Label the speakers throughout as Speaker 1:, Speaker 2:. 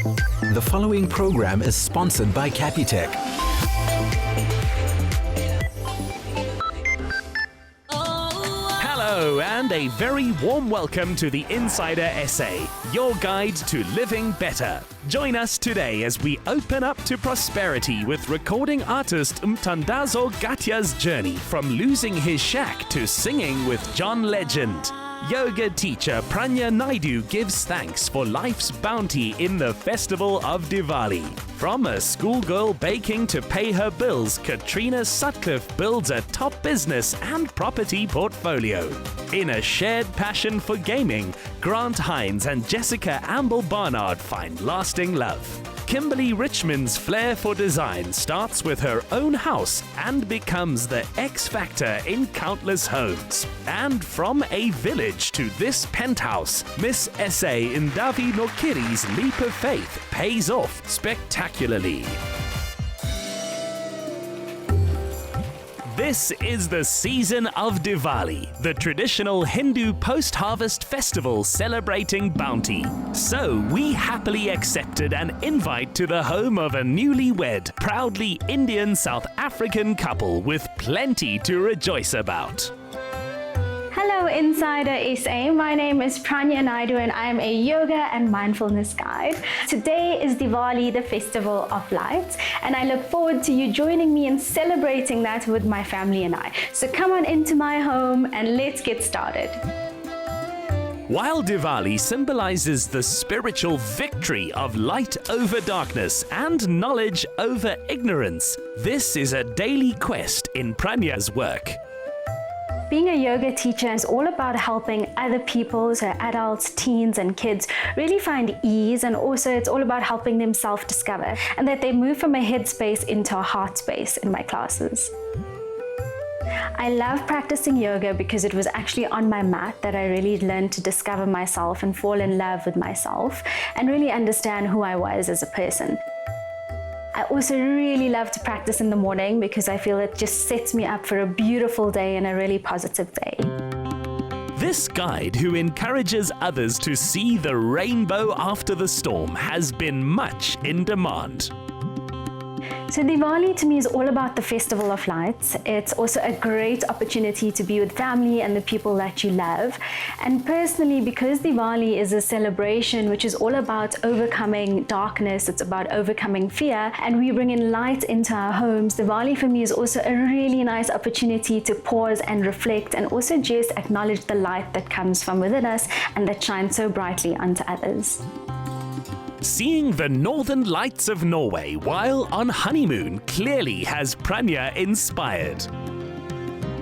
Speaker 1: The following program is sponsored by Capitec.
Speaker 2: Hello and a very warm welcome to the Insider SA, your guide to living better. Join us today as we open up to prosperity with recording artist Mthandazo Gatya's journey from losing his shack to singing with John Legend. Yoga teacher Pranya Naidoo gives thanks for life's bounty in the festival of Diwali. From a schoolgirl baking to pay her bills, Katrina builds a top business and property portfolio. In a shared passion for gaming, Grant Hinds and Jessica Ambel Barnard find lasting love. Kimberly Richmond's flair for design starts with her own house and becomes the X factor in countless homes. And from a village to this penthouse, Miss S04E04 Nokiri's leap of faith pays off spectacularly. This is the season of Diwali, the traditional Hindu post-harvest festival celebrating bounty. So we happily accepted an invite to the home of a newlywed, proudly Indian South African couple with plenty to rejoice about.
Speaker 3: Hello Insider SA, my name is Pranya Naidoo and I am a yoga and mindfulness guide. Today is Diwali, the festival of lights, and I look forward to you joining me in celebrating that with my family and I. So come on into my home and let's get started.
Speaker 2: While Diwali symbolizes the spiritual victory of light over darkness and knowledge over ignorance, this is a daily quest in Pranya's work.
Speaker 3: Being a yoga teacher is all about helping other people, so adults, teens and kids, really find ease, and also it's all about helping them self-discover and that they move from a head space into a heart space in my classes. I love practicing yoga because it was actually on my mat that I really learned to discover myself and fall in love with myself and really understand who I was as a person. I also really love to practice in the morning because I feel it just sets me up for a beautiful day and a really positive day.
Speaker 2: This guide, who encourages others to see the rainbow after the storm, has been much in demand.
Speaker 3: So Diwali to me is all about the festival of lights. It's also a great opportunity to be with family and the people that you love. And personally, because Diwali is a celebration which is all about overcoming darkness, it's about overcoming fear, and we bring in light into our homes, Diwali for me is also a really nice opportunity to pause and reflect and also just acknowledge the light that comes from within us and that shines so brightly onto others.
Speaker 2: Seeing the northern lights of Norway while on honeymoon clearly has Pranya inspired.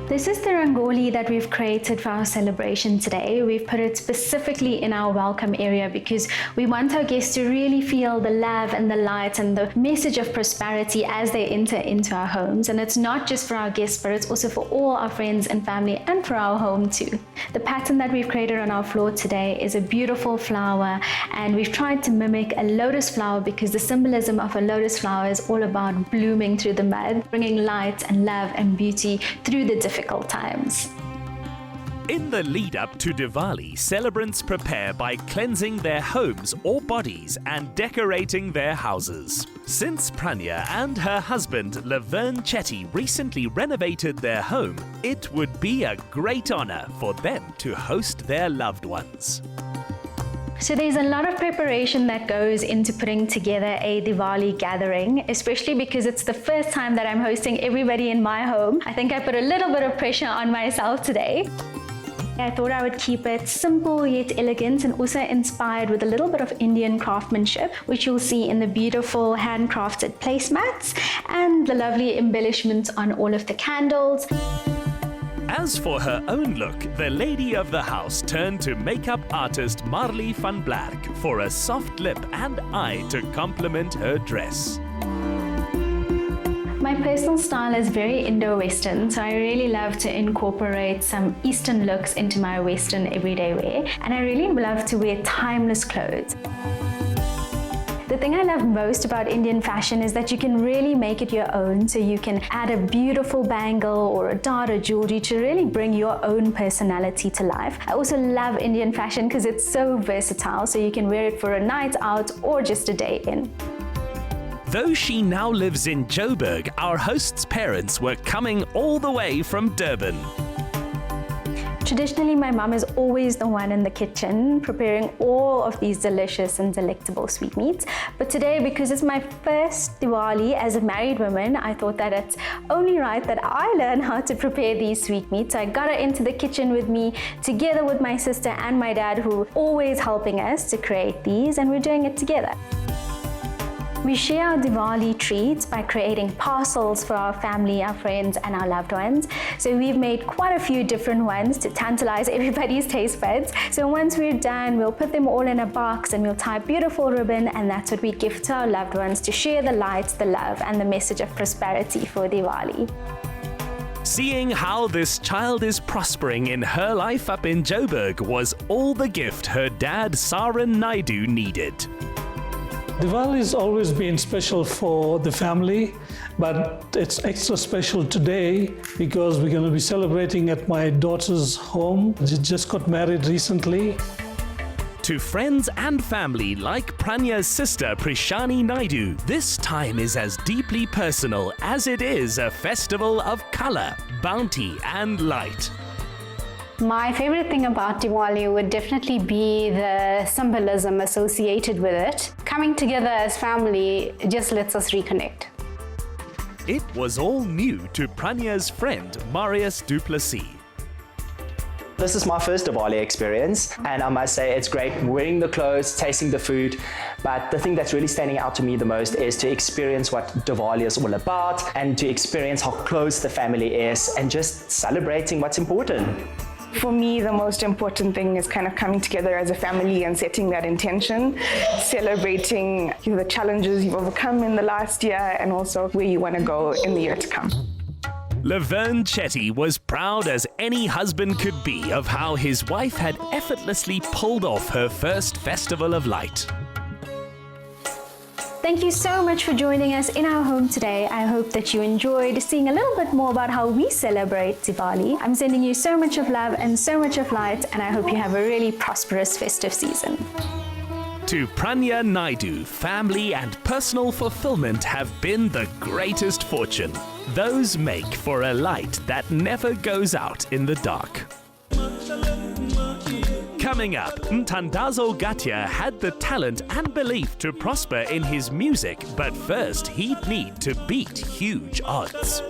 Speaker 3: This is the rangoli that we've created for our celebration today. We've put it specifically in our welcome area because we want our guests to really feel the love and the light and the message of prosperity as they enter into our homes. And it's not just for our guests, but it's also for all our friends and family and for our home too. The pattern that we've created on our floor today is a beautiful flower, and we've tried to mimic a lotus flower because the symbolism of a lotus flower is all about blooming through the mud, bringing light and love and beauty through the difficult times.
Speaker 2: In the lead up to Diwali, celebrants prepare by cleansing their homes or bodies and decorating their houses. Since Pranya and her husband Laverne Chetty recently renovated their home, it would be a great honor for them to host their loved ones.
Speaker 3: So there's a lot of preparation that goes into putting together a Diwali gathering, especially because it's the first time that I'm hosting everybody in my home. I think I put a little bit of pressure on myself today. I thought I would keep it simple yet elegant and also inspired with a little bit of Indian craftsmanship, which you'll see in the beautiful handcrafted placemats and the lovely embellishments on all of the candles.
Speaker 2: As for her own look, the lady of the house turned to makeup artist Marley van Blerk for a soft lip and eye to complement her dress.
Speaker 3: My personal style is very Indo-Western, so I really love to incorporate some Eastern looks into my Western everyday wear, and I really love to wear timeless clothes. The thing I love most about Indian fashion is that you can really make it your own. So you can add a beautiful bangle or a dot or jewelry to really bring your own personality to life. I also love Indian fashion because it's so versatile. So you can wear it for a night out or just a day in.
Speaker 2: Though she now lives in Joburg, our host's parents were coming all the way from Durban.
Speaker 3: Traditionally, my mum is always the one in the kitchen preparing all of these delicious and delectable sweetmeats. But today, because it's my first Diwali as a married woman, I thought that it's only right that I learn how to prepare these sweetmeats. So I got her into the kitchen with me, together with my sister and my dad, who are always helping us to create these, and we're doing it together. We share our Diwali treats by creating parcels for our family, our friends, and our loved ones. So we've made quite a few different ones to tantalize everybody's taste buds. So once we're done, we'll put them all in a box and we'll tie a beautiful ribbon, and that's what we gift to our loved ones to share the light, the love, and the message of prosperity for Diwali.
Speaker 2: Seeing how this child is prospering in her life up in Joburg was all the gift her dad, Pranya Naidoo, needed.
Speaker 4: Diwali has always been special for the family, but it's extra special today because we're going to be celebrating at my daughter's home. She just got married recently.
Speaker 2: To friends and family like Pranya's sister Pranya Naidoo, this time is as deeply personal as it is a festival of colour, bounty and light.
Speaker 5: My favorite thing about Diwali would definitely be the symbolism associated with it. Coming together as family just lets us reconnect.
Speaker 2: It was all new to Pranya's friend Marius Duplessis.
Speaker 6: This is my first Diwali experience, and I must say it's great wearing the clothes, tasting the food, but the thing that's really standing out to me the most is to experience what Diwali is all about and to experience how close the family is and just celebrating what's important.
Speaker 7: For me, the most important thing is kind of coming together as a family and setting that intention, celebrating the challenges you've overcome in the last year and also where you want to go in the year to come.
Speaker 2: Laverne Chetty was proud as any husband could be of how his wife had effortlessly pulled off her first Festival of Light.
Speaker 3: Thank you so much for joining us in our home today. I hope that you enjoyed seeing a little bit more about how we celebrate Diwali. I'm sending you so much of love and so much of light, and I hope you have a really prosperous festive season.
Speaker 2: To Pranya Naidoo, family and personal fulfillment have been the greatest fortune. Those make for a light that never goes out in the dark. Coming up, Mthandazo Gatya had the talent and belief to prosper in his music, but first he'd need to beat huge odds.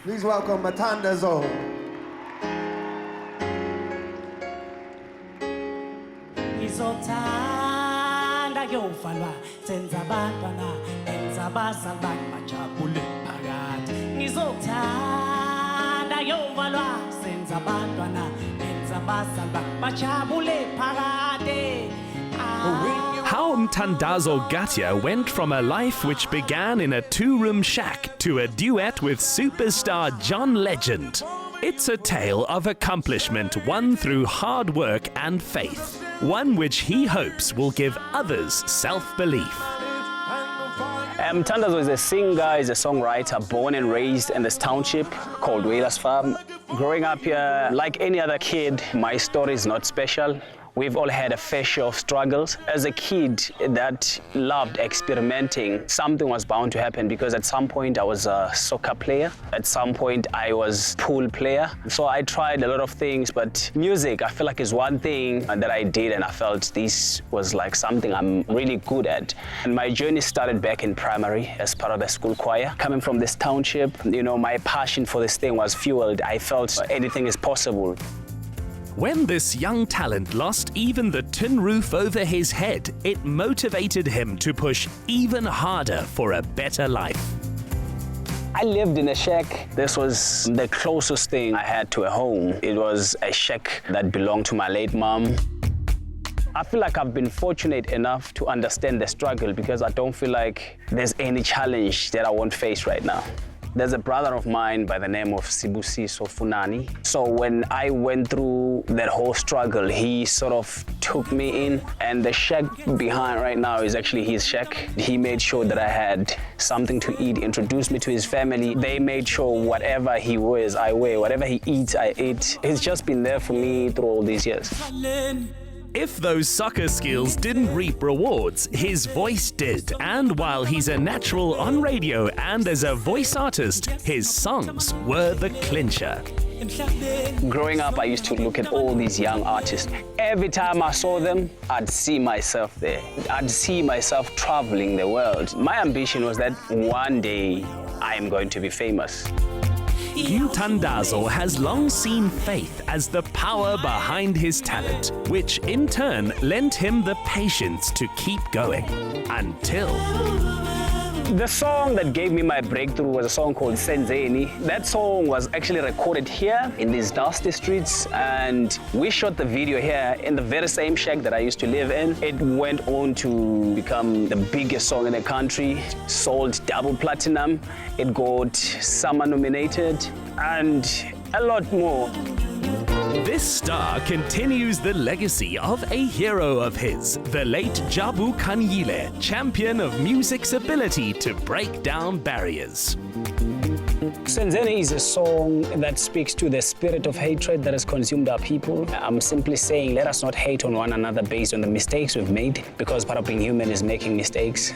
Speaker 8: Please welcome Mthandazo.
Speaker 9: Ngizothanda yovalwa senza abantwana enza abazali bami bajabule phakathi. Ngizothanda yovalwa senza abantwana enza abazali bami bajabule phakathi.
Speaker 2: How Mthandazo Gatya went from a life which began in a two-room shack to a duet with superstar John Legend. It's a tale of accomplishment won through hard work and faith, one which he hopes will give others self-belief.
Speaker 10: Mthandazo is a singer, is a songwriter, born and raised in this township called Whalers Farm. Growing up here, like any other kid, my story is not special. We've all had a fair share of struggles. As a kid that loved experimenting, something was bound to happen because at some point I was a soccer player. At some point I was pool player. So I tried a lot of things, but music I feel like is one thing that I did and I felt this was like something I'm really good at. And my journey started back in primary as part of the school choir. Coming from this township, you know, my passion for this thing was fueled. I felt anything is possible.
Speaker 2: When this young talent lost even the tin roof over his head, it motivated him to push even harder for a better life.
Speaker 10: I lived in a shack. This was the closest thing I had to a home. It was a shack that belonged to my late mom. I feel like I've been fortunate enough to understand the struggle because I don't feel like there's any challenge that I won't face right now. There's a brother of mine by the name of Sibusiso Funani. So when I went through that whole struggle, he sort of took me in, and the shack behind right now is actually his shack. He made sure that I had something to eat, introduced me to his family. They made sure whatever he wears, I wear, whatever he eats, I eat. He's just been there for me through all these years.
Speaker 2: If those soccer skills didn't reap rewards, his voice did. And while he's a natural on radio and as a voice artist, his songs were the clincher.
Speaker 10: Growing up, I used to look at all these young artists. Every time I saw them, I'd see myself there. I'd see myself traveling the world. My ambition was that one day I'm going to be famous.
Speaker 2: Mthandazo has long seen faith as the power behind his talent, which in turn lent him the patience to keep going until...
Speaker 10: The song that gave me my breakthrough was a song called Senzeni. That song was actually recorded here in these dusty streets, and we shot the video here in the very same shack that I used to live in. It went on to become the biggest song in the country, sold double platinum, it got summer nominated, and a lot more.
Speaker 2: This star continues the legacy of a hero of his, the late Jabu Kanyile, champion of music's ability to break down barriers.
Speaker 10: Senzeni is a song that speaks to the spirit of hatred that has consumed our people. I'm simply saying, let us not hate on one another based on the mistakes we've made, because part of being human is making mistakes.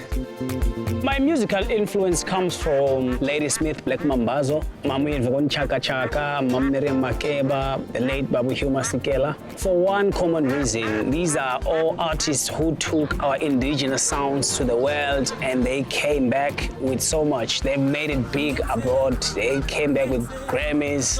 Speaker 10: My musical influence comes from Lady Smith, Black Mambazo, Mamu Yvonne Chaka Chaka, Mam Miriam Makeba, the late Babu Huma Sikela. For one common reason, these are all artists who took our indigenous sounds to the world, and they came back with so much. They made it big abroad. They came back with Grammys.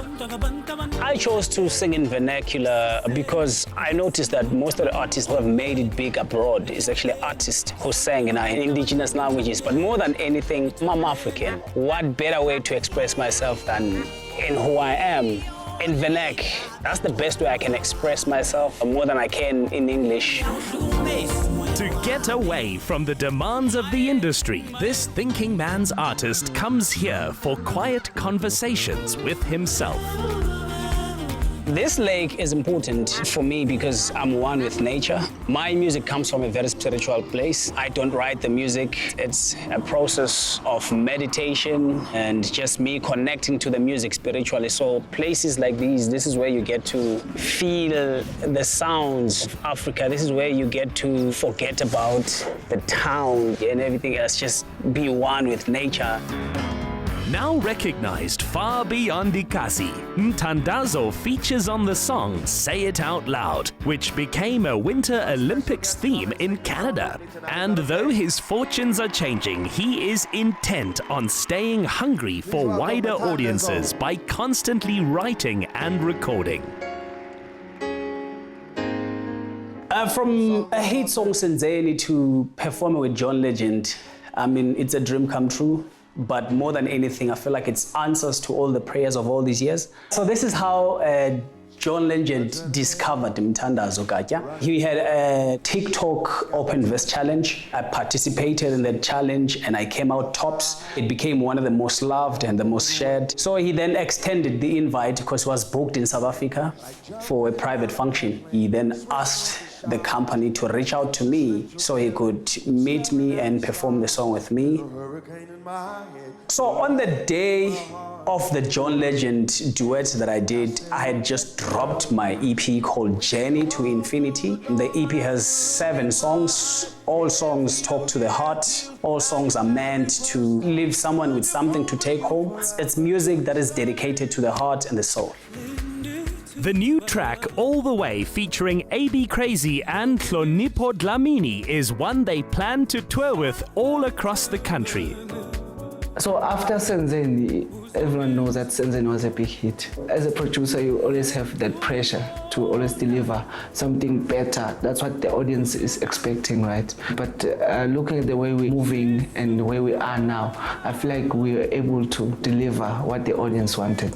Speaker 10: I chose to sing in vernacular because I noticed that most of the artists who have made it big abroad is actually artists who sang in our indigenous languages. But more than anything, I'm African. What better way to express myself than in who I am? In vernac. That's the best way I can express myself, more than I can in English.
Speaker 2: To get away from the demands of the industry, this thinking man's artist comes here for quiet conversations with himself.
Speaker 10: This lake is important for me because I'm one with nature. My music comes from a very spiritual place. I don't write the music. It's a process of meditation and just me connecting to the music spiritually. So places like these, this is where you get to feel the sounds of Africa. This is where you get to forget about the town and everything else. Just be one with nature.
Speaker 2: Now recognized far beyond Ikasi, Mthandazo features on the song Say It Out Loud, which became a Winter Olympics theme in Canada. And though his fortunes are changing, he is intent on staying hungry for wider audiences by constantly writing and recording.
Speaker 10: From a hit song Senzeni to performing with John Legend, I mean, it's a dream come true. But more than anything, I feel like it's answers to all the prayers of all these years. So this is how John Legend discovered Mthandazo Gatya. He had a TikTok open verse challenge. I participated in that challenge and I came out tops. It became one of the most loved and the most shared. So he then extended the invite because he was booked in South Africa for a private function. He then asked the company to reach out to me so he could meet me and perform the song with me. So on the day of the John Legend duet that I did, I had just dropped my EP called Journey to Infinity. The EP has 7 songs. All songs talk to the heart. All songs are meant to leave someone with something to take home. It's music that is dedicated to the heart and the soul.
Speaker 2: The new track, All the Way, featuring AB Crazy and Hlonipho Dlamini, is one they plan to tour with all across the country.
Speaker 11: So after Senzeni, everyone knows that Senzeni was a big hit. As a producer, you always have that pressure to always deliver something better. That's what the audience is expecting, right? But looking at the way we're moving and the way we are now, I feel like we were able to deliver what the audience wanted.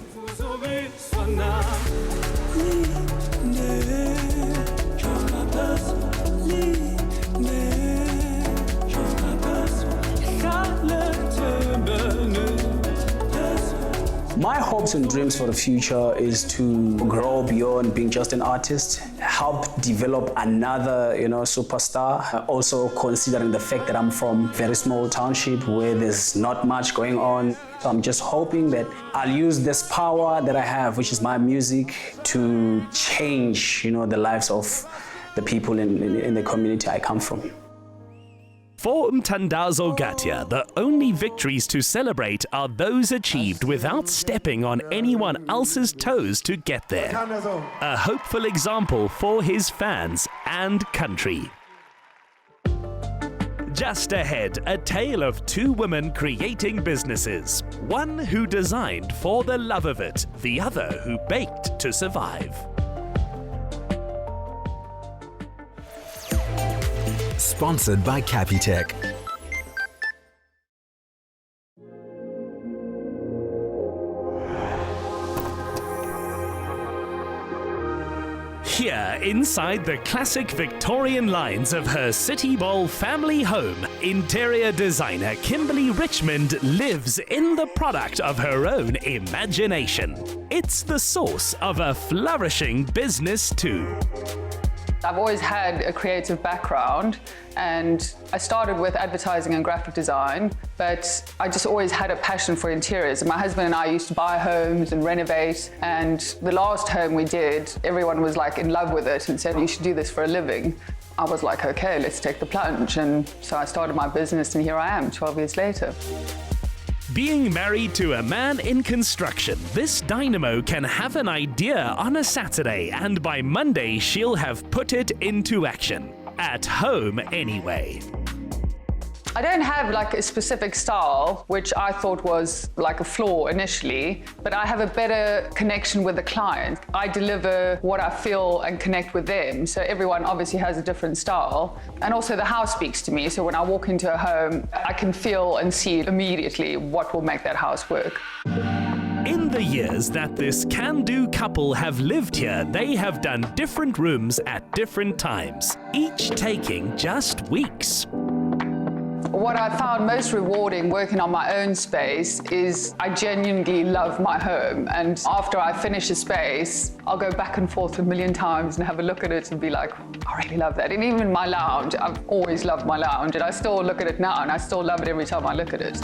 Speaker 10: My hopes and dreams for the future is to grow beyond being just an artist, help develop another, superstar. Also considering the fact that I'm from a very small township where there's not much going on. So I'm just hoping that I'll use this power that I have, which is my music, to change, the lives of the people in the community I come from.
Speaker 2: For Mthandazo Gatya, the only victories to celebrate are those achieved without stepping on anyone else's toes to get there. A hopeful example for his fans and country. Just ahead, a tale of two women creating businesses. One who designed for the love of it, the other who baked to survive.
Speaker 1: Sponsored by Capitec.
Speaker 2: Here, inside the classic Victorian lines of her City Bowl family home, interior designer Kimberly Richmond lives in the product of her own imagination. It's the source of a flourishing business too.
Speaker 12: I've always had a creative background, and I started with advertising and graphic design, but I just always had a passion for interiors. My husband and I used to buy homes and renovate, and the last home we did, everyone was like in love with it and said, you should do this for a living. I was like, okay, let's take the plunge. And so I started my business, and here I am 12 years later.
Speaker 2: Being married to a man in construction, this dynamo can have an idea on a Saturday, and by Monday she'll have put it into action. At home anyway.
Speaker 12: I don't have like a specific style, which I thought was like a flaw initially, but I have a better connection with the client. I deliver what I feel and connect with them. So everyone obviously has a different style. And also the house speaks to me. So when I walk into a home, I can feel and see immediately what will make that house work.
Speaker 2: In the years that this can-do couple have lived here, they have done different rooms at different times, each taking just weeks.
Speaker 12: What I found most rewarding working on my own space is I genuinely love my home, and after I finish a space, I'll go back and forth a million times and have a look at it and be like, I really love that. And even my lounge, I've always loved my lounge, and I still look at it now and I still love it every time I look at it.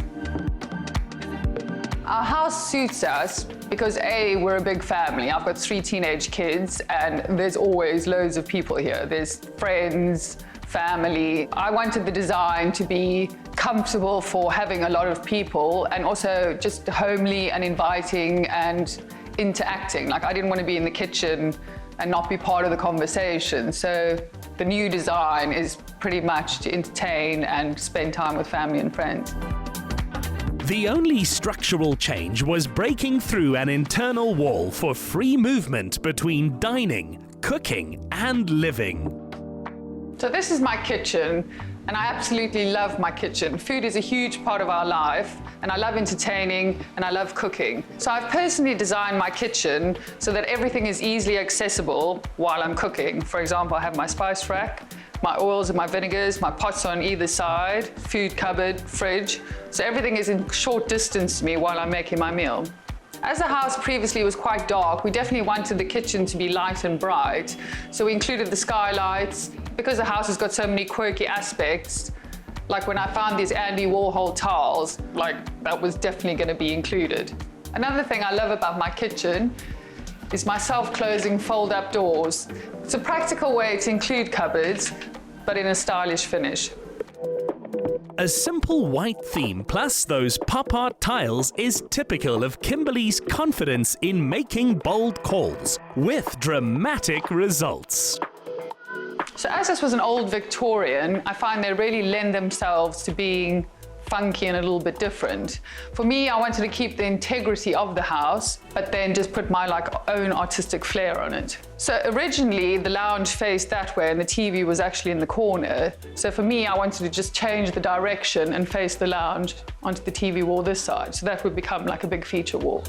Speaker 12: Our house suits us because A, we're a big family. I've got 3 teenage kids, and there's always loads of people here. There's friends, family. I wanted the design to be comfortable for having a lot of people, and also just homely and inviting and interacting. Like, I didn't want to be in the kitchen and not be part of the conversation. So the new design is pretty much to entertain and spend time with family and friends.
Speaker 2: The only structural change was breaking through an internal wall for free movement between dining, cooking, and living.
Speaker 12: So this is my kitchen, and I absolutely love my kitchen. Food is a huge part of our life, and I love entertaining, and I love cooking. So I've personally designed my kitchen so that everything is easily accessible while I'm cooking. For example, I have my spice rack, my oils and my vinegars, my pots on either side, food cupboard, fridge. So everything is in short distance to me while I'm making my meal. As the house previously was quite dark, we definitely wanted the kitchen to be light and bright. So we included the skylights. Because the house has got so many quirky aspects, like when I found these Andy Warhol tiles, like that was definitely going to be included. Another thing I love about my kitchen is my self-closing fold-up doors. It's a practical way to include cupboards, but in a stylish finish.
Speaker 2: A simple white theme plus those pop art tiles is typical of Kimberly's confidence in making bold calls with dramatic results.
Speaker 12: So as this was an old Victorian, I find they really lend themselves to being funky and a little bit different. For me, I wanted to keep the integrity of the house, but then just put my own artistic flair on it. So originally the lounge faced that way and the TV was actually in the corner. So for me, I wanted to just change the direction and face the lounge onto the TV wall this side. So that would become like a big feature wall.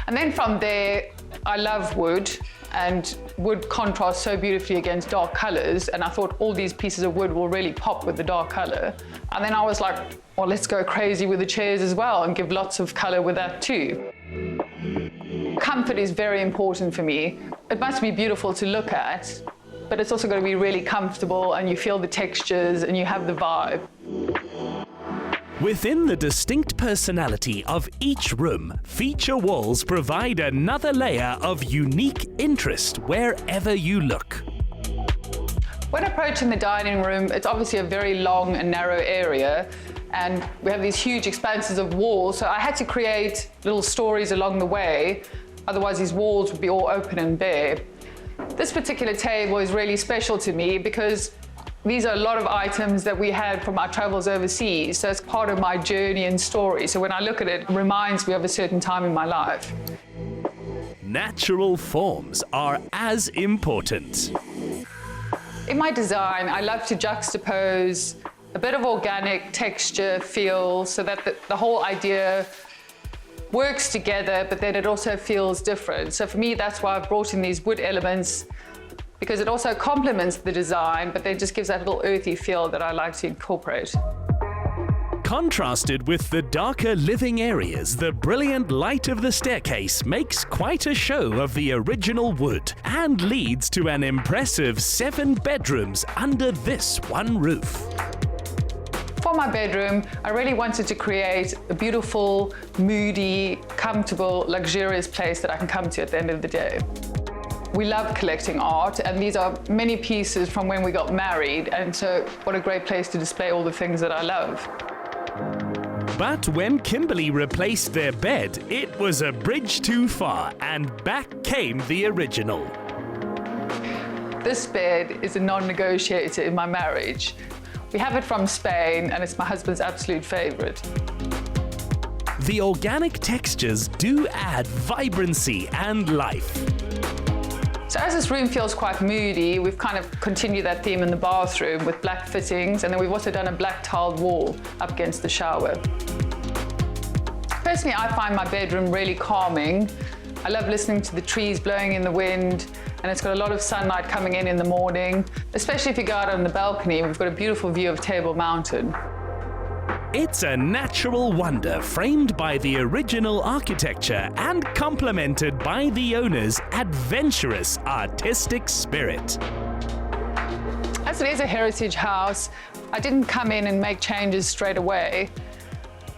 Speaker 12: And then from there, I love wood, and wood contrasts so beautifully against dark colors, and I thought all these pieces of wood will really pop with the dark color. And then I was like, well, let's go crazy with the chairs as well and give lots of color with that too. comfort is very important for me. It must be beautiful to look at, but it's also going to be really comfortable and you feel the textures and you have the vibe.
Speaker 2: Within the distinct personality of each room, feature walls provide another layer of unique interest wherever you look.
Speaker 12: When approaching the dining room, it's obviously a very long and narrow area, and we have these huge expanses of walls, so I had to create little stories along the way, otherwise these walls would be all open and bare. This particular table is really special to me because these are a lot of items that we had from our travels overseas, so it's part of my journey and story. So when I look at it, it reminds me of a certain time in my life.
Speaker 2: Natural forms are as important.
Speaker 12: In my design, I love to juxtapose a bit of organic texture, feel, so that the whole idea works together, but then it also feels different. So for me, that's why I've brought in these wood elements, because it also complements the design, but then just gives that little earthy feel that I like to incorporate.
Speaker 2: Contrasted with the darker living areas, the brilliant light of the staircase makes quite a show of the original wood and leads to an impressive 7 bedrooms under this one roof.
Speaker 12: For my bedroom, I really wanted to create a beautiful, moody, comfortable, luxurious place that I can come to at the end of the day. We love collecting art, and these are many pieces from when we got married, and so what a great place to display all the things that I love.
Speaker 2: But when Kimberly replaced their bed, it was a bridge too far, and back came the original.
Speaker 12: This bed is a non-negotiator in my marriage. We have it from Spain, and it's my husband's absolute favorite.
Speaker 2: The organic textures do add vibrancy and life.
Speaker 12: So as this room feels quite moody, we've kind of continued that theme in the bathroom with black fittings, and then we've also done a black tiled wall up against the shower. Personally, I find my bedroom really calming. I love listening to the trees blowing in the wind, and it's got a lot of sunlight coming in the morning, especially if you go out on the balcony. We've got a beautiful view of Table Mountain.
Speaker 2: It's a natural wonder framed by the original architecture and complemented by the owner's adventurous artistic spirit.
Speaker 12: As it is a heritage house, I didn't come in and make changes straight away.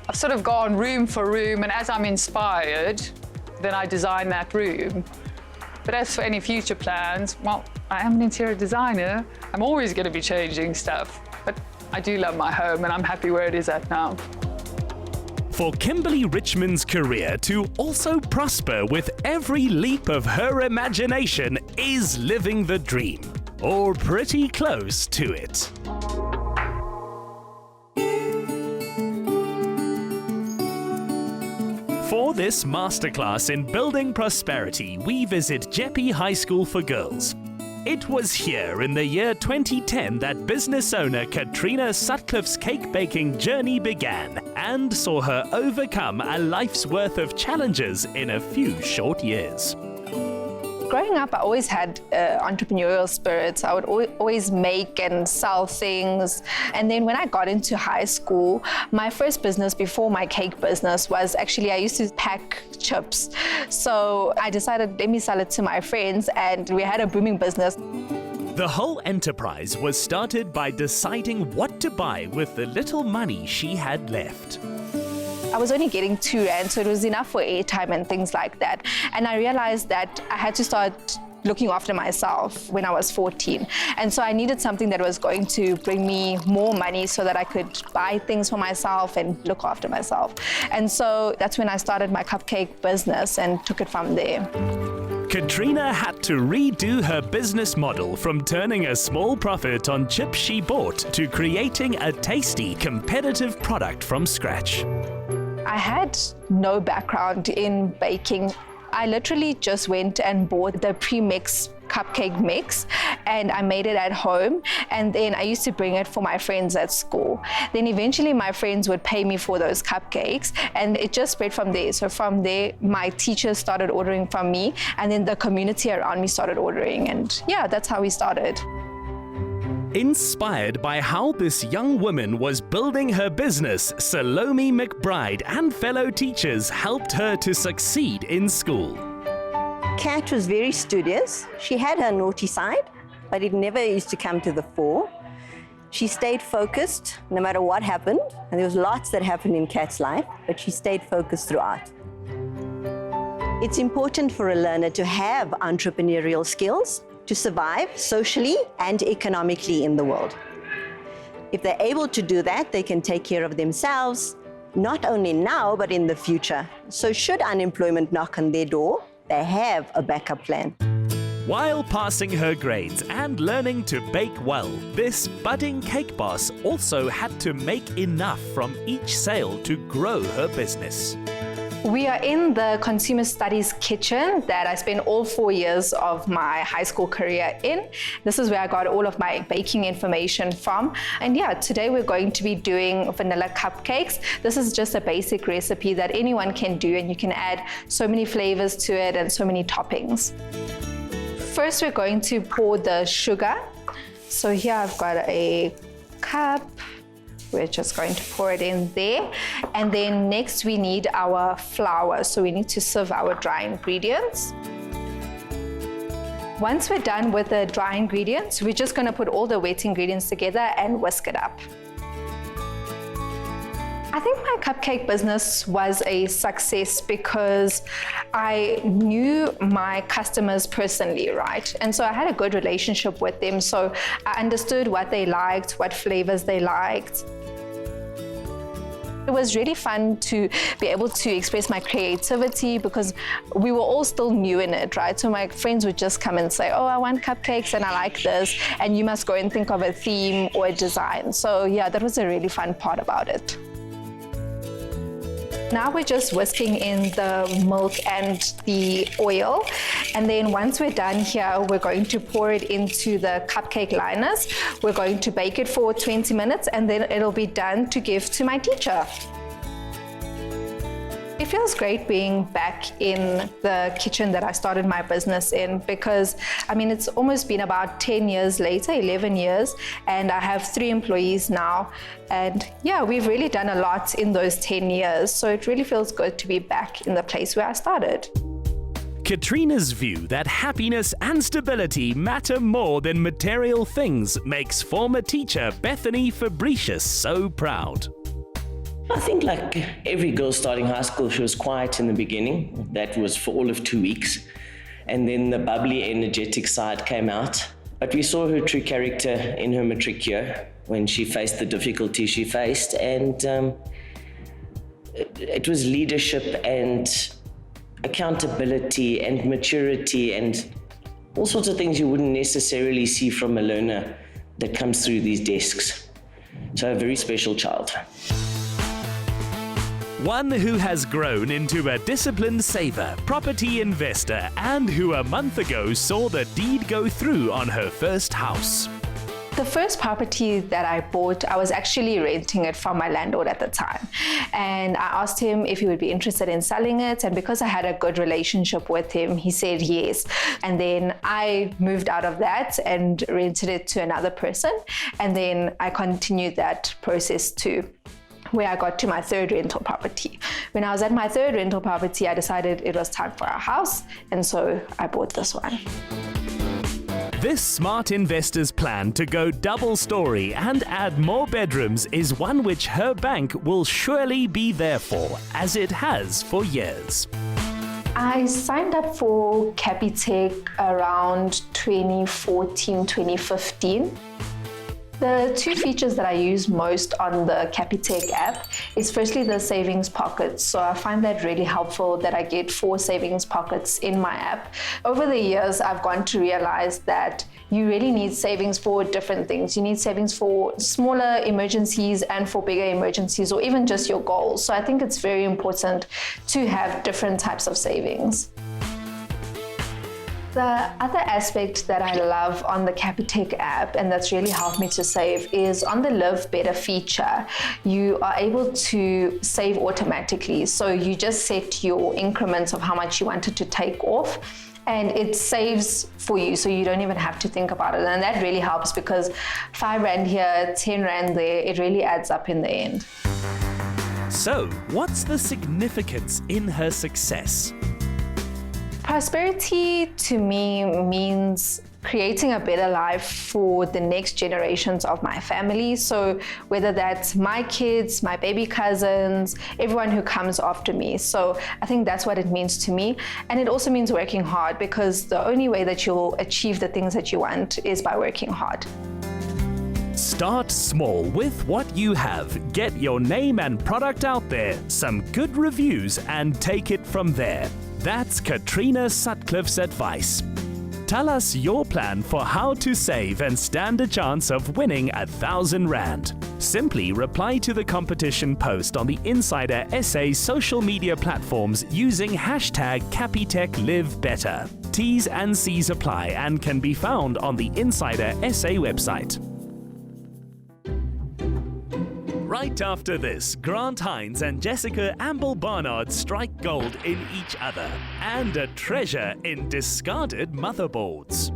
Speaker 12: I've sort of gone room for room, and as I'm inspired, then I design that room. But as for any future plans, well, I am an interior designer. I'm always going to be changing stuff. But I do love my home, and I'm happy where it is at now.
Speaker 2: For Kimberly Richmond's career to also prosper with every leap of her imagination is living the dream, or pretty close to it. For this masterclass in building prosperity, we visit Jeppe High School for Girls. It was here in the year 2010 that business owner Katrina Sutcliffe's cake baking journey began and saw her overcome a life's worth of challenges in a few short years.
Speaker 13: Growing up, I always had entrepreneurial spirits. I would always make and sell things. And then when I got into high school, my first business before my cake business was actually I used to pack chips. So I decided, let me sell it to my friends, and we had a booming business.
Speaker 2: The whole enterprise was started by deciding what to buy with the little money she had left.
Speaker 13: I was only getting R2, so it was enough for airtime and things like that. And I realized that I had to start looking after myself when I was 14. And so I needed something that was going to bring me more money so that I could buy things for myself and look after myself. And so that's when I started my cupcake business and took it from there.
Speaker 2: Katrina had to redo her business model from turning a small profit on chips she bought to creating a tasty, competitive product from scratch.
Speaker 13: I had no background in baking. I literally just went and bought the pre-mix cupcake mix, and I made it at home, and then I used to bring it for my friends at school. Then eventually my friends would pay me for those cupcakes, and it just spread from there. So from there, my teachers started ordering from me, and then the community around me started ordering, and yeah, that's how we started.
Speaker 2: Inspired by how this young woman was building her business, Salome McBride and fellow teachers helped her to succeed in school.
Speaker 14: Kat was very studious. She had her naughty side, but it never used to come to the fore. She stayed focused no matter what happened, and there was lots that happened in Kat's life, but she stayed focused throughout. It's important for a learner to have entrepreneurial skills to survive socially and economically in the world. If they're able to do that, they can take care of themselves, not only now, but in the future. So should unemployment knock on their door, they have a backup plan.
Speaker 2: While passing her grades and learning to bake well, this budding cake boss also had to make enough from each sale to grow her business.
Speaker 13: We are in the consumer studies kitchen that I spent all 4 years of my high school career in. This is where I got all of my baking information from. And yeah, today we're going to be doing vanilla cupcakes. This is just a basic recipe that anyone can do, and you can add so many flavors to it and so many toppings. First, we're going to pour the sugar. So here I've got a cup. We're just going to pour it in there. And then next we need our flour. So we need to sieve our dry ingredients. Once we're done with the dry ingredients, we're just going to put all the wet ingredients together and whisk it up. I think my cupcake business was a success because I knew my customers personally, right? And so I had a good relationship with them. So I understood what they liked, what flavors they liked. It was really fun to be able to express my creativity because we were all still new in it, right? So my friends would just come and say, oh, I want cupcakes and I like this, and you must go and think of a theme or a design. So yeah, that was a really fun part about it. Now we're just whisking in the milk and the oil. And then once we're done here, we're going to pour it into the cupcake liners. We're going to bake it for 20 minutes and then it'll be done to give to my teacher. It feels great being back in the kitchen that I started my business in because, I mean, it's almost been about 10 years later, 11 years, and I have 3 employees now. And yeah, we've really done a lot in those 10 years. So it really feels good to be back in the place where I started.
Speaker 2: Katrina's view that happiness and stability matter more than material things makes former teacher Bethany Fabricius so proud.
Speaker 15: I think like every girl starting high school, she was quiet in the beginning. That was for all of 2 weeks. And then the bubbly, energetic side came out. But we saw her true character in her matric year when she faced the difficulty she faced. And it was leadership and accountability and maturity and all sorts of things you wouldn't necessarily see from a learner that comes through these desks. So a very special child.
Speaker 2: One who has grown into a disciplined saver, property investor, and who a month ago saw the deed go through on her first house.
Speaker 13: The first property that I bought, I was actually renting it from my landlord at the time. And I asked him if he would be interested in selling it. And because I had a good relationship with him, he said yes. And then I moved out of that and rented it to another person. And then I continued that process too, where I got to my 3rd rental property. When I was at my 3rd rental property, I decided it was time for a house, and so I bought this one.
Speaker 2: This smart investor's plan to go double story and add more bedrooms is one which her bank will surely be there for, as it has for years.
Speaker 13: I signed up for Capitec around 2014, 2015. The 2 features that I use most on the Capitec app is firstly the savings pockets. So I find that really helpful that I get 4 savings pockets in my app. Over the years, I've gone to realize that you really need savings for different things. You need savings for smaller emergencies and for bigger emergencies, or even just your goals. So I think it's very important to have different types of savings. The other aspect that I love on the Capitec app, and that's really helped me to save, is on the Live Better feature. You are able to save automatically. So you just set your increments of how much you wanted to take off, and it saves for you, so you don't even have to think about it. And that really helps because 5 Rand here, 10 Rand there, it really adds up in the end.
Speaker 2: So, what's the significance in her success?
Speaker 13: Prosperity to me means creating a better life for the next generations of my family. So whether that's my kids, my baby cousins, everyone who comes after me. So I think that's what it means to me. And it also means working hard, because the only way that you'll achieve the things that you want is by working hard.
Speaker 2: Start small with what you have. Get your name and product out there, some good reviews, and take it from there. That's Katrina Sutcliffe's advice. Tell us your plan for how to save and stand a chance of winning R1,000. Simply reply to the competition post on the Insider SA social media platforms using #CapitechLiveBetter. T's and C's apply and can be found on the Insider SA website. Right after this, Grant Hinds and Jessica Ambel Barnard strike gold in each other, and a treasure in discarded motherboards.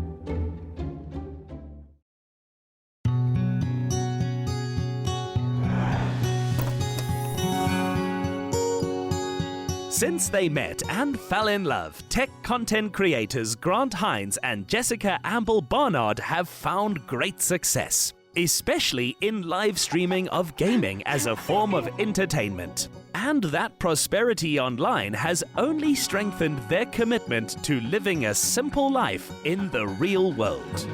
Speaker 2: Since they met and fell in love, tech content creators Grant Hinds and Jessica Ambel Barnard have found great success, especially in live streaming of gaming as a form of entertainment. And that prosperity online has only strengthened their commitment to living a simple life in the real world.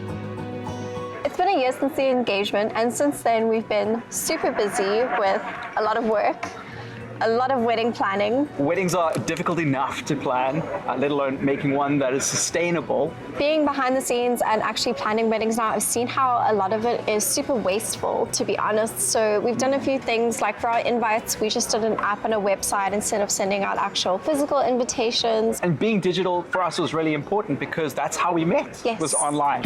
Speaker 16: It's been a year since the engagement, and since then we've been super busy with a lot of work, a lot of wedding planning.
Speaker 17: Weddings are difficult enough to plan, let alone making one that is sustainable.
Speaker 16: Being behind the scenes and actually planning weddings now, I've seen how a lot of it is super wasteful, to be honest. So we've done a few things, like for our invites, we just did an app and a website instead of sending out actual physical invitations.
Speaker 17: And being digital for us was really important because that's how we met, was online.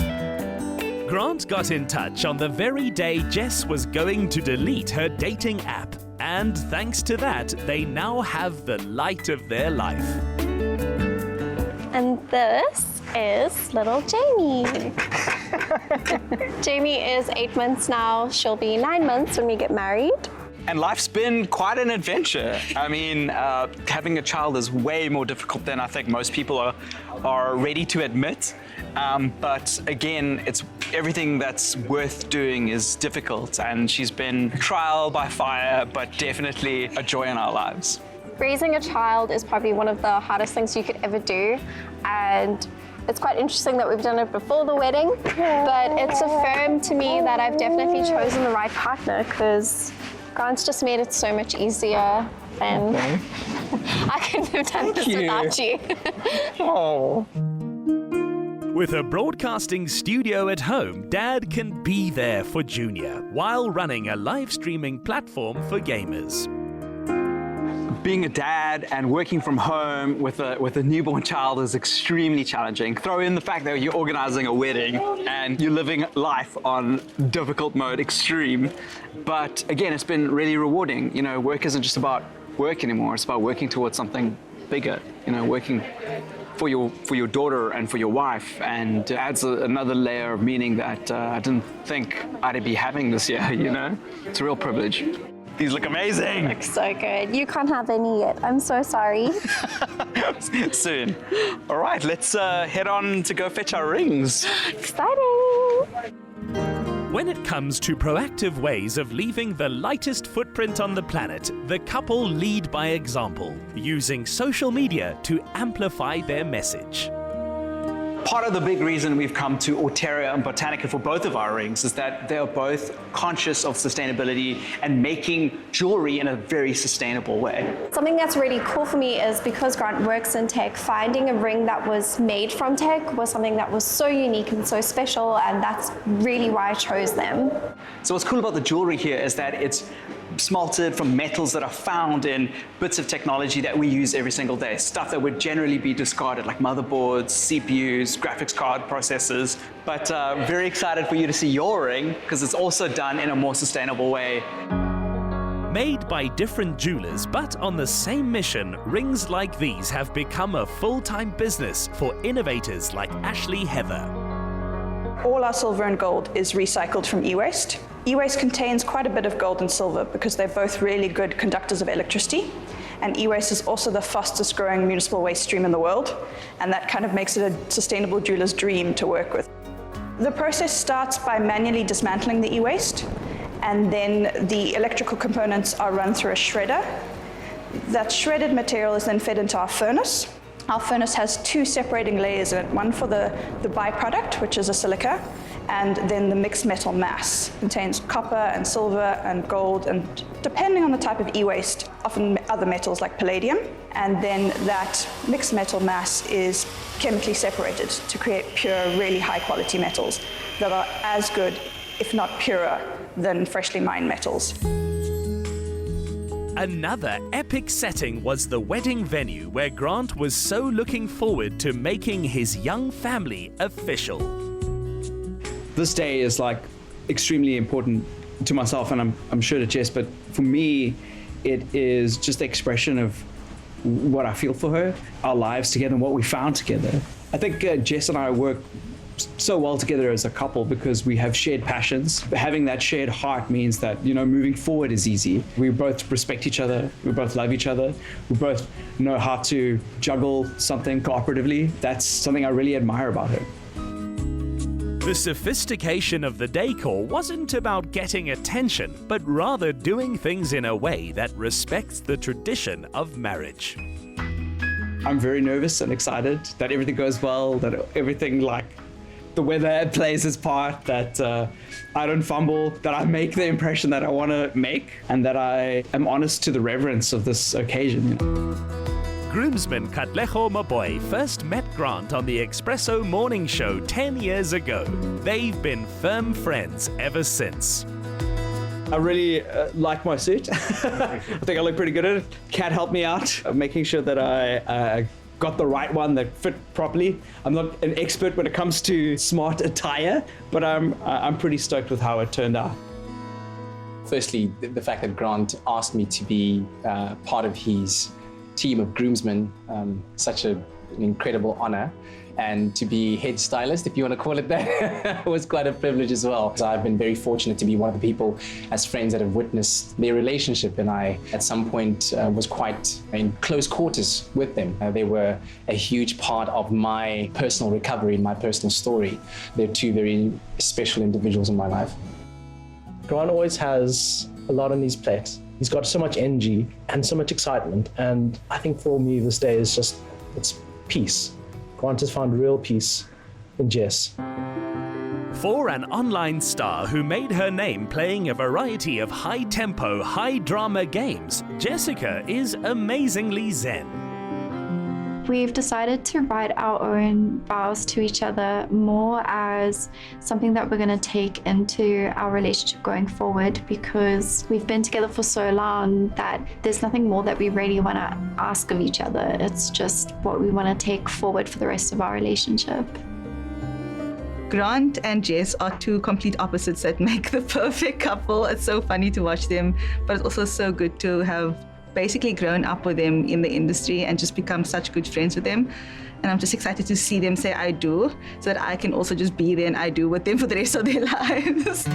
Speaker 2: Grant got in touch on the very day Jess was going to delete her dating app. And thanks to that, they now have the light of their life.
Speaker 16: And this is little Jamie. Jamie is 8 months now. She'll be 9 months when we get married.
Speaker 17: And life's been quite an adventure. I mean, having a child is way more difficult than I think most people are ready to admit. But again, it's everything that's worth doing is difficult, and she's been trial by fire, but definitely a joy in our lives.
Speaker 16: Raising a child is probably one of the hardest things you could ever do, and it's quite interesting that we've done it before the wedding, but it's affirmed to me that I've definitely chosen the right partner, because Grant's just made it so much easier, and I couldn't have done this without you.
Speaker 17: Oh.
Speaker 2: With a broadcasting studio at home, Dad can be there for Junior while running a live streaming platform for gamers.
Speaker 17: Being a dad and working from home with a newborn child is extremely challenging. Throw in the fact that you're organizing a wedding and you're living life on difficult mode, extreme. But again, it's been really rewarding. You know, work isn't just about work anymore. It's about working towards something bigger. You know, working for your daughter and for your wife, and adds another layer of meaning that I didn't think I'd be having this year. You know, it's a real privilege. These look amazing.
Speaker 16: Looks so good. You can't have any yet. I'm so sorry.
Speaker 17: Soon. All right, let's head on to go fetch our rings.
Speaker 16: Exciting.
Speaker 2: When it comes to proactive ways of leaving the lightest footprint on the planet, the couple lead by example, using social media to amplify their message.
Speaker 17: Part of the big reason we've come to Alteria and Botanica for both of our rings is that they are both conscious of sustainability and making jewelry in a very sustainable way.
Speaker 16: Something that's really cool for me is because Grant works in tech, finding a ring that was made from tech was something that was so unique and so special, and that's really why I chose them.
Speaker 17: So what's cool about the jewelry here is that it's smelted from metals that are found in bits of technology that we use every single day, stuff that would generally be discarded, like motherboards, CPUs, graphics card processors. But very excited for you to see your ring, because it's also done in a more sustainable way.
Speaker 2: Made by different jewelers, but on the same mission, rings like these have become a full-time business for innovators like Ashley Heather.
Speaker 18: All our silver and gold is recycled from e-waste. E-waste contains quite a bit of gold and silver because they're both really good conductors of electricity. and e-waste is also the fastest growing municipal waste stream in the world, and that kind of makes it a sustainable jeweler's dream to work with. The process starts by manually dismantling the e-waste, and then the electrical components are run through a shredder. That shredded material is then fed into our furnace. Our furnace has two separating layers in it, one for the byproduct, which is a silica, and then the mixed metal mass. It contains copper and silver and gold, and depending on the type of e-waste, often other metals like palladium. And then that mixed metal mass is chemically separated to create pure, really high quality metals that are as good, if not purer, than freshly mined metals.
Speaker 2: Another epic setting was the wedding venue where Grant was so looking forward to making his young family official.
Speaker 17: This day is like extremely important to myself, and I'm sure to Jess, but for me, it is just the expression of what I feel for her, our lives together and what we found together. I think Jess and I work so well together as a couple because we have shared passions. Having that shared heart means that, you know, moving forward is easy. We both respect each other, we both love each other, we both know how to juggle something cooperatively. That's something I really admire about her.
Speaker 2: The sophistication of the decor wasn't about getting attention, but rather doing things in a way that respects the tradition of marriage.
Speaker 17: I'm very nervous and excited that everything goes well, that everything, like, the weather plays its part, that I don't fumble, that I make the impression that I want to make, and that I am honest to the reverence of this occasion. You know?
Speaker 2: Groomsman Katlego Maboy first met Grant on the Expresso morning show 10 years ago. They've been firm friends ever since.
Speaker 17: I really like my suit. I think I look pretty good at it. Kat helped me out, making sure that I got the right one that fit properly. I'm not an expert when it comes to smart attire, but I'm pretty stoked with how it turned out.
Speaker 19: Firstly, the fact that Grant asked me to be part of his team of groomsmen, such an incredible honor. And to be head stylist, if you want to call it that, was quite a privilege as well. So I've been very fortunate to be one of the people as friends that have witnessed their relationship, and I at some point was quite in close quarters with them. They were a huge part of my personal recovery, my personal story. They're two very special individuals in my life.
Speaker 20: Grant always has a lot on his plate. He's got so much energy and so much excitement, and I think for me this day is just, it's peace. Grant has found real peace in Jess.
Speaker 2: For an online star who made her name playing a variety of high-tempo, high-drama games, Jessica is amazingly zen.
Speaker 3: We've decided to write our own vows to each other more as something that we're going to take into our relationship going forward, because we've been together for so long that there's nothing more that we really want to ask of each other. It's just what we want to take forward for the rest of our relationship.
Speaker 21: Grant and Jess are two complete opposites that make the perfect couple. It's so funny to watch them, but it's also so good to have basically grown up with them in the industry and just become such good friends with them. And I'm just excited to see them say I do, so that I can also just be there and I do with them for the rest of their lives.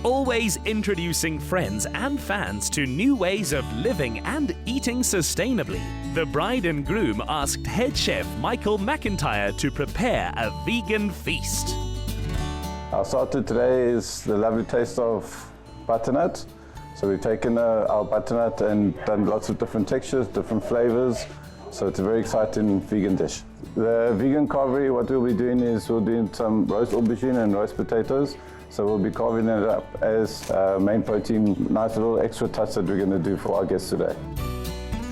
Speaker 2: Always introducing friends and fans to new ways of living and eating sustainably. The bride and groom asked head chef Michael McIntyre to prepare a vegan feast.
Speaker 22: Our starter today is the lovely taste of butternut. So we've taken our butternut and done lots of different textures, different flavors. So it's a very exciting vegan dish. The vegan carvery, what we'll be doing is we'll do some roast aubergine and roast potatoes. So we'll be carving it up as main protein, nice little extra touch that we're going to do for our guests today.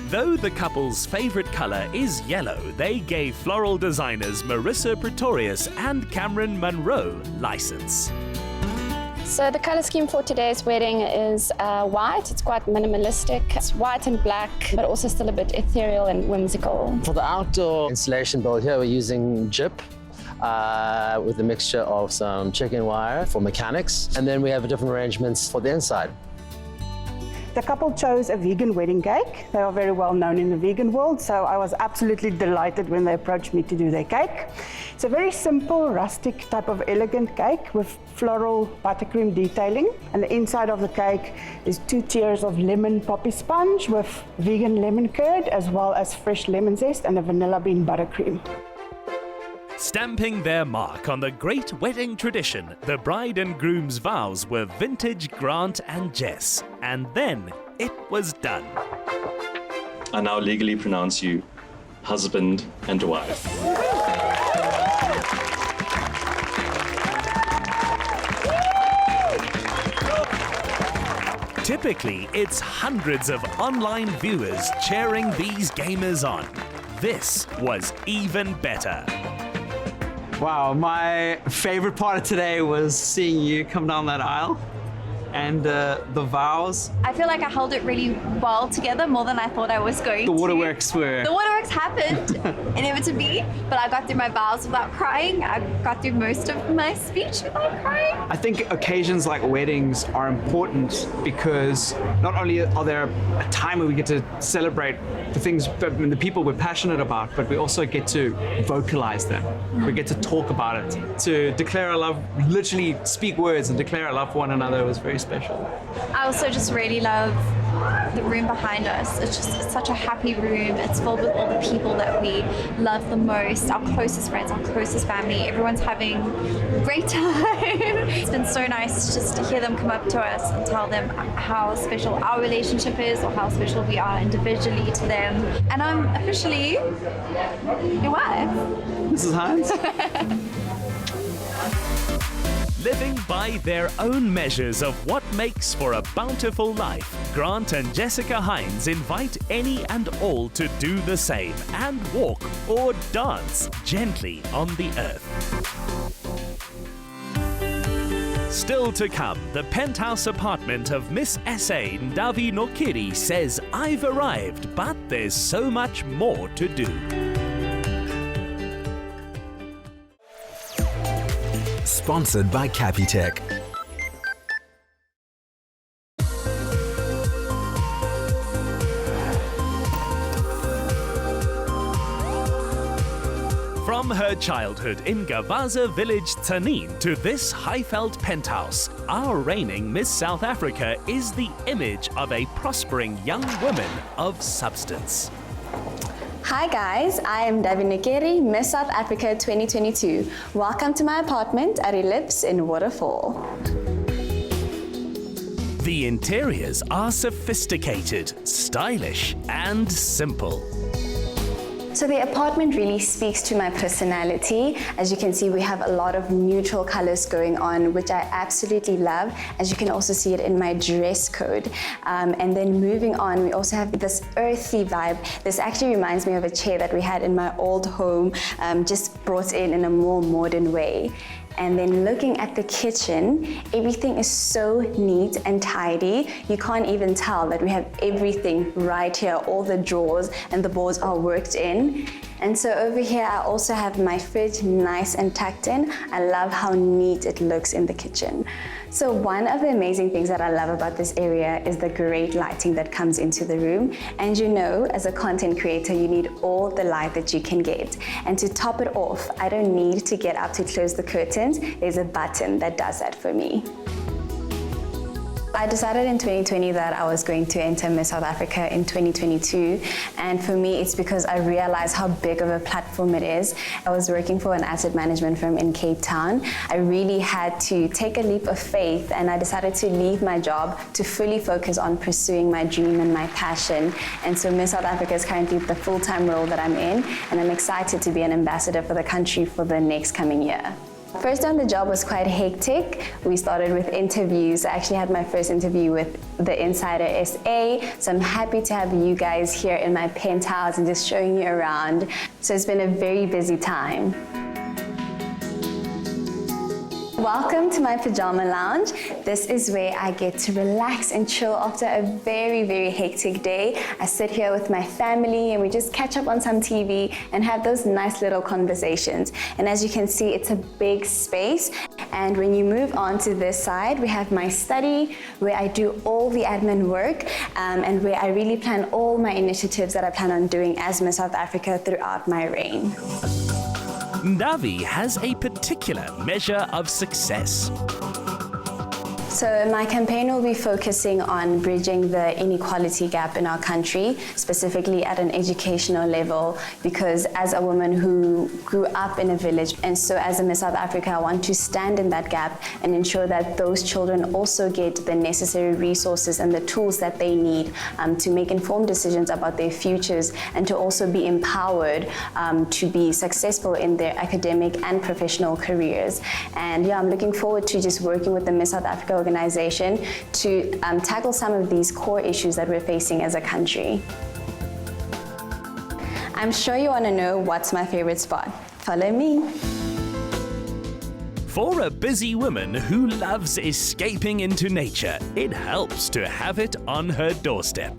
Speaker 2: Though the couple's favorite color is yellow, they gave floral designers Marissa Pretorius and Cameron Munro license.
Speaker 16: So the color scheme for today's wedding is white. It's quite minimalistic. It's white and black, but also still a bit ethereal and whimsical.
Speaker 23: For the outdoor installation build here, we're using gyp with a mixture of some chicken wire for mechanics. And then we have different arrangements for the inside.
Speaker 4: The couple chose a vegan wedding cake. They are very well known in the vegan world, so I was absolutely delighted when they approached me to do their cake. It's a very simple, rustic type of elegant cake with floral buttercream detailing. And the inside of the cake is 2 tiers of lemon poppy sponge with vegan lemon curd, as well as fresh lemon zest and a vanilla bean buttercream.
Speaker 2: Stamping their mark on the great wedding tradition, the bride and groom's vows were vintage Grant and Jess. And then it was done.
Speaker 5: I now legally pronounce you husband and wife.
Speaker 2: Typically, it's hundreds of online viewers cheering these gamers on. This was even better.
Speaker 17: Wow, my favorite part of today was seeing you come down that aisle and the vows.
Speaker 6: I feel like I held it really well together, more than I thought I was going to.
Speaker 17: The waterworks were...
Speaker 6: The waterworks happened, inevitably, but I got through my vows without crying. I got through most of my speech without crying.
Speaker 17: I think occasions like weddings are important because not only are there a time where we get to celebrate the things, the people we're passionate about, but we also get to vocalize them. We get to talk about it, to declare our love, literally speak words and declare our love for one another was very special.
Speaker 6: I also just really love the room behind us. It's such a happy room. It's filled with all the people that we love the most, our closest friends, our closest family. Everyone's having a great time. It's been so nice just to hear them come up to us and tell them how special our relationship is or how special we are individually to them. And I'm officially your wife.
Speaker 17: Mrs. Hinds.
Speaker 2: Living by their own measures of what makes for a bountiful life, Grant and Jessica Hinds invite any and all to do the same and walk or dance gently on the earth. Still to come, the penthouse apartment of Miss SA Ndavi Nokiri says, "I've arrived, but there's so much more to do."
Speaker 1: Sponsored by Capitec.
Speaker 2: From her childhood in Gavaza village Tsanin to this high-felt penthouse, our reigning Miss South Africa is the image of a prospering young woman of substance.
Speaker 24: Hi guys, I am Ndavi Nokiri, Miss South Africa 2022. Welcome to my apartment at Ellipse in Waterfall.
Speaker 2: The interiors are sophisticated, stylish, and simple.
Speaker 24: So the apartment really speaks to my personality. As you can see, we have a lot of neutral colors going on, which I absolutely love. As you can also see it in my dress code. And then moving on, we also have this earthy vibe. This actually reminds me of a chair that we had in my old home, just brought in a more modern way. And then looking at the kitchen, everything is so neat and tidy. You can't even tell that we have everything right here. All the drawers and the boards are worked in. And so over here, I also have my fridge nice and tucked in. I love how neat it looks in the kitchen. So one of the amazing things that I love about this area is the great lighting that comes into the room. And you know, as a content creator, you need all the light that you can get. And to top it off, I don't need to get up to close the curtains. There's a button that does that for me. I decided in 2020 that I was going to enter Miss South Africa in 2022. And for me, it's because I realized how big of a platform it is. I was working for an asset management firm in Cape Town. I really had to take a leap of faith, and I decided to leave my job to fully focus on pursuing my dream and my passion. And so Miss South Africa is currently the full-time role that I'm in, and I'm excited to be an ambassador for the country for the next coming year. First on the job was quite hectic. We started with interviews. I actually had my first interview with the Insider SA, so I'm happy to have you guys here in my penthouse and just showing you around. So it's been a very busy time. Welcome to my pajama lounge. This is where I get to relax and chill after a very, very hectic day. I sit here with my family and we just catch up on some TV and have those nice little conversations. And as you can see, it's a big space. And when you move on to this side, we have my study where I do all the admin work and where I really plan all my initiatives that I plan on doing as Miss South Africa throughout my reign.
Speaker 2: Ndavi has a particular measure of success.
Speaker 24: So my campaign will be focusing on bridging the inequality gap in our country, specifically at an educational level, because as a woman who grew up in a village, and so as a Miss South Africa, I want to stand in that gap and ensure that those children also get the necessary resources and the tools that they need to make informed decisions about their futures and to also be empowered to be successful in their academic and professional careers. And yeah, I'm looking forward to just working with the Miss South Africa organization to tackle some of these core issues that we're facing as a country. I'm sure you want to know what's my favorite spot. Follow me.
Speaker 2: For a busy woman who loves escaping into nature, it helps to have it on her doorstep.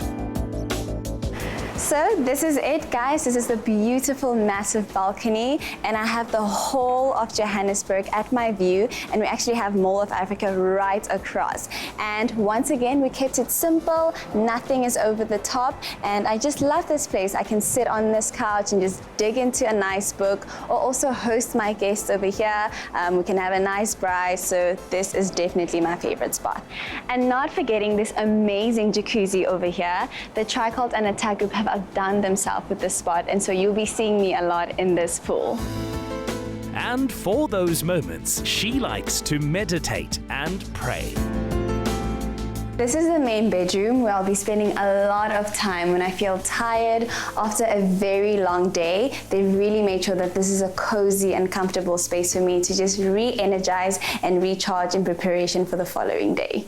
Speaker 24: So this is it, guys. This is the beautiful, massive balcony, and I have the whole of Johannesburg at my view, and we actually have Mall of Africa right across. And once again, we kept it simple. Nothing is over the top, and I just love this place. I can sit on this couch and just dig into a nice book, or also host my guests over here. We can have a nice braai, so this is definitely my favorite spot. And not forgetting this amazing jacuzzi over here. The Tricult and Attack Group have outdone themselves with this spot, and so you'll be seeing me a lot in this pool.
Speaker 2: And for those moments, she likes to meditate and pray.
Speaker 24: This is the main bedroom where I'll be spending a lot of time when I feel tired after a very long day. They really made sure that this is a cozy and comfortable space for me to just re-energize and recharge in preparation for the following day.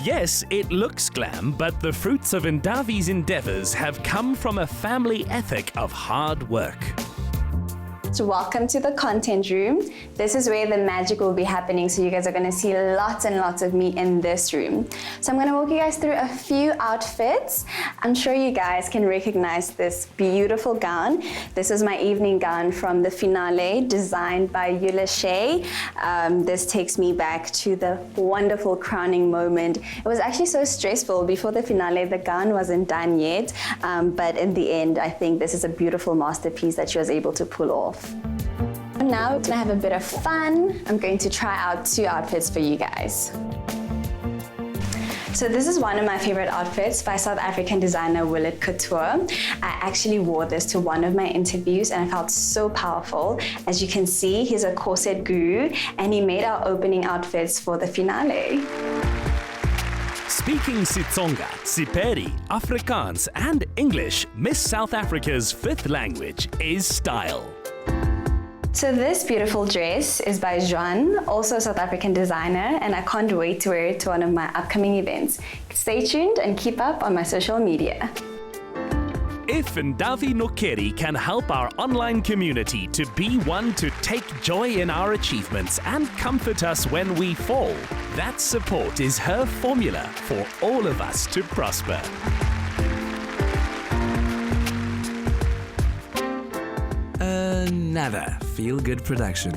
Speaker 2: Yes, it looks glam, but the fruits of Ndavi's endeavors have come from a family ethic of hard work.
Speaker 24: So welcome to the content room. This is where the magic will be happening, so you guys are going to see lots and lots of me in this room. So I'm going to walk you guys through a few outfits. I'm sure you guys can recognize this beautiful gown. This is my evening gown from the finale, designed by Eula Shea. This takes me back to the wonderful crowning moment. It was actually so stressful. Before the finale, the gown wasn't done yet, but in the end, I think this is a beautiful masterpiece that she was able to pull off. Now we're gonna have a bit of fun. I'm going to try out two outfits for you guys. So this is one of my favorite outfits by South African designer Willett Couture. I actually wore this to one of my interviews and I felt so powerful. As you can see, he's a corset guru and he made our opening outfits for the finale.
Speaker 2: Speaking Sitsonga, Siperi, Afrikaans and English, Miss South Africa's fifth language is style.
Speaker 24: So this beautiful dress is by Joan, also a South African designer, and I can't wait to wear it to one of my upcoming events. Stay tuned and keep up on my social media.
Speaker 2: If Ndavi Nokeri can help our online community to be one to take joy in our achievements and comfort us when we fall, that support is her formula for all of us to prosper.
Speaker 1: Another feel-good production.